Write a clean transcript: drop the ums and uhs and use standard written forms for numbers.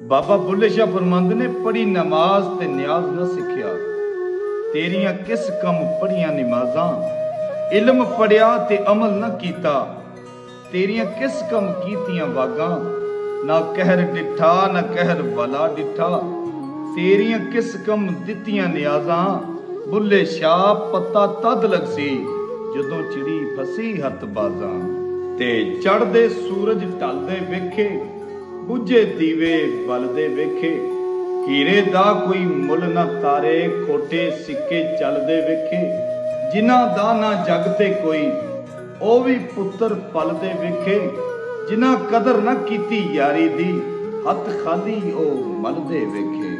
बाबा बुल्ले शाह फरमांदे ने पढ़ी नमाज ते न्याज न सिखिया, तेरियां किस कम पढ़ियां नमाजां, इल्म पढ़िया ते अमल न कीता, तेरियां किस कम कीतियां वागां, ना कहर डिठा ना कहर वाला डिठा, तेरियां किस कम दित्तियां न्याजां। बुल्ले शाह पत्ता तद लगसी जदों चिड़ी फसी हथ बाजां, ते चढ़दे सूरज ढलदे वेखे, बुझे दीवे बलदे वेखे, हीरे दा कोई मुल ना तारे, खोटे सिक्के चलदे वेखे, जिन्हां दा ना जग ते कोई ओ भी पुत्र पलदे वेखे, जिन्हां कदर ना कीती यारी दी, हथ खाली ओ मलदे वेखे।